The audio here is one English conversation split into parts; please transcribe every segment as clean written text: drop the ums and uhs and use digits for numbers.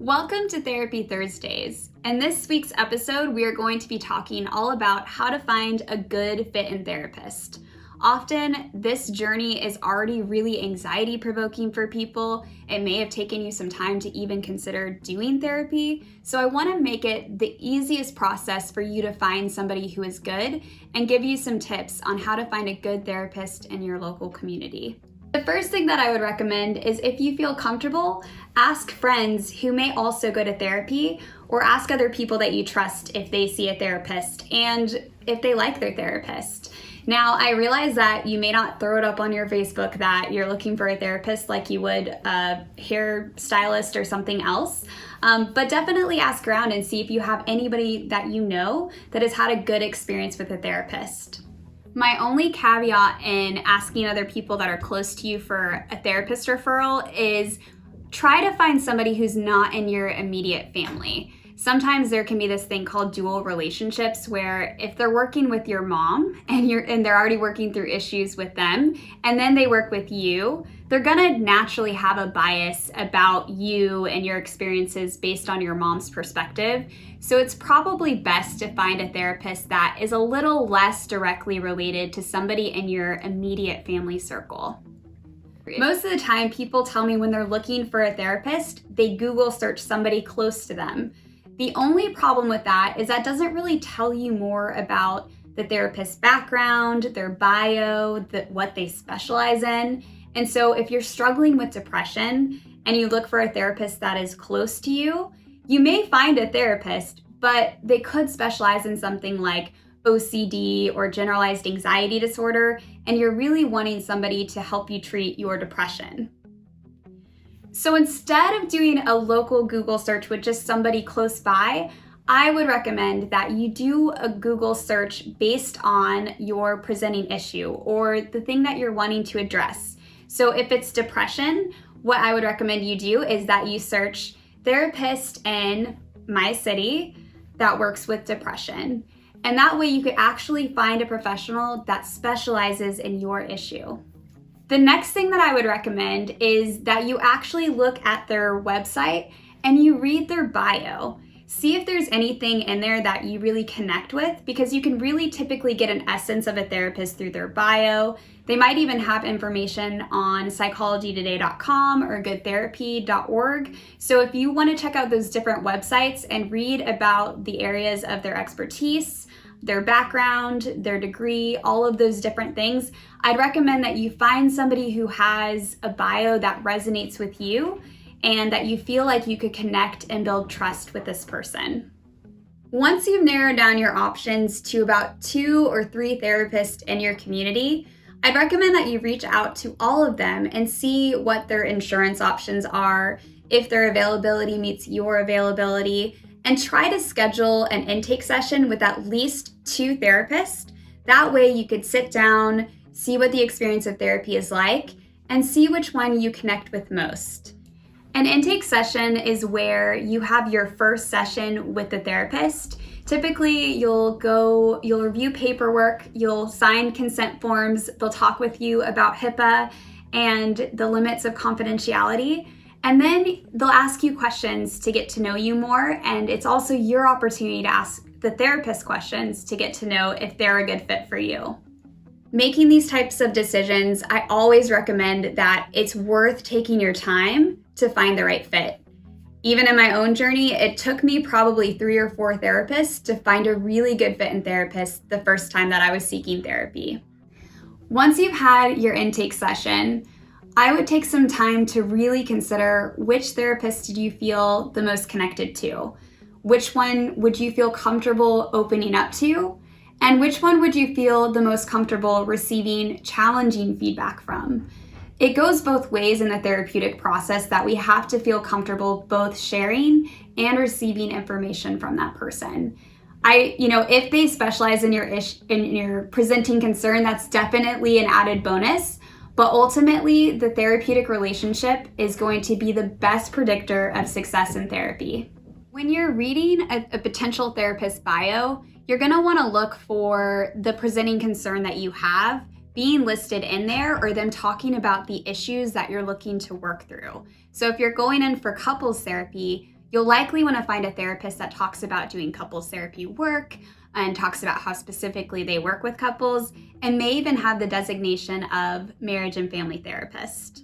Welcome to Therapy Thursdays. In this week's episode, we are going to be talking all about how to find a good fit-in therapist. Often, this journey is already really anxiety-provoking for people. It may have taken you some time to even consider doing therapy. So I want to make it the easiest process for you to find somebody who is good and give you some tips on how to find a good therapist in your local community. The first thing that I would recommend is if you feel comfortable, ask friends who may also go to therapy, or ask other people that you trust if they see a therapist and if they like their therapist. Now, I realize that you may not throw it up on your Facebook that you're looking for a therapist like you would a hairstylist or something else, but definitely ask around and see if you have anybody that you know that has had a good experience with a therapist. My only caveat in asking other people that are close to you for a therapist referral is try to find somebody who's not in your immediate family. Sometimes there can be this thing called dual relationships where if they're working with your mom and they're already working through issues with them and then they work with you, they're gonna naturally have a bias about you and your experiences based on your mom's perspective. So it's probably best to find a therapist that is a little less directly related to somebody in your immediate family circle. Most of the time, people tell me when they're looking for a therapist, they Google search somebody close to them. The only problem with that is that doesn't really tell you more about the therapist's background, their bio, what they specialize in. And so if you're struggling with depression and you look for a therapist that is close to you, you may find a therapist, but they could specialize in something like OCD or generalized anxiety disorder, and you're really wanting somebody to help you treat your depression. So instead of doing a local Google search with just somebody close by, I would recommend that you do a Google search based on your presenting issue or the thing that you're wanting to address. So if it's depression, what I would recommend you do is that you search therapist in my city that works with depression. And that way you could actually find a professional that specializes in your issue. The next thing that I would recommend is that you actually look at their website and you read their bio. See if there's anything in there that you really connect with, because you can really typically get an essence of a therapist through their bio. They might even have information on psychologytoday.com or goodtherapy.org. So if you want to check out those different websites and read about the areas of their expertise, their background, their degree, all of those different things, I'd recommend that you find somebody who has a bio that resonates with you and that you feel like you could connect and build trust with this person. Once you've narrowed down your options to about 2 or 3 therapists in your community, I'd recommend that you reach out to all of them and see what their insurance options are, if their availability meets your availability, and try to schedule an intake session with at least 2 therapists. That way you could sit down, see what the experience of therapy is like, and see which one you connect with most. An intake session is where you have your first session with the therapist. Typically, you'll review paperwork, you'll sign consent forms, they'll talk with you about HIPAA and the limits of confidentiality, and then they'll ask you questions to get to know you more, and it's also your opportunity to ask the therapist questions to get to know if they're a good fit for you. Making these types of decisions, I always recommend that it's worth taking your time to find the right fit. Even in my own journey, it took me probably 3 or 4 therapists to find a really good fit-in therapist the first time that I was seeking therapy. Once you've had your intake session, I would take some time to really consider which therapist did you feel the most connected to? Which one would you feel comfortable opening up to? And which one would you feel the most comfortable receiving challenging feedback from? It goes both ways in the therapeutic process that we have to feel comfortable both sharing and receiving information from that person. If they specialize in your presenting concern, that's definitely an added bonus. But ultimately, the therapeutic relationship is going to be the best predictor of success in therapy. When you're reading a potential therapist bio, you're going to want to look for the presenting concern that you have being listed in there, or them talking about the issues that you're looking to work through. So if you're going in for couples therapy, You'll likely want to find a therapist that talks about doing couples therapy work and talks about how specifically they work with couples, and may even have the designation of marriage and family therapist.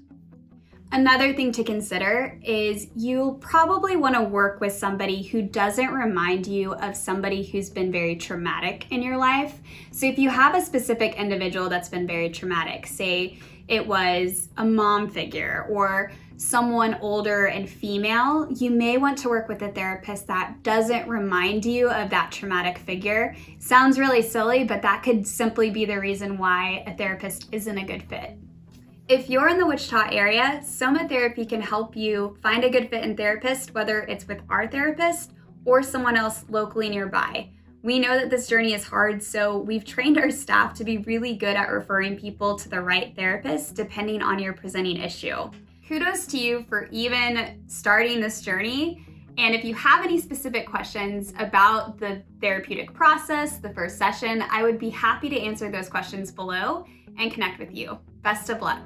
Another thing to consider is you'll probably want to work with somebody who doesn't remind you of somebody who's been very traumatic in your life. So if you have a specific individual that's been very traumatic, say it was a mom figure or someone older and female, you may want to work with a therapist that doesn't remind you of that traumatic figure. Sounds really silly, but that could simply be the reason why a therapist isn't a good fit. If you're in the Wichita area, Soma Therapy can help you find a good fit in therapist, whether it's with our therapist or someone else locally nearby. We know that this journey is hard, so we've trained our staff to be really good at referring people to the right therapist depending on your presenting issue. Kudos to you for even starting this journey. And if you have any specific questions about the therapeutic process, the first session, I would be happy to answer those questions below and connect with you. Best of luck.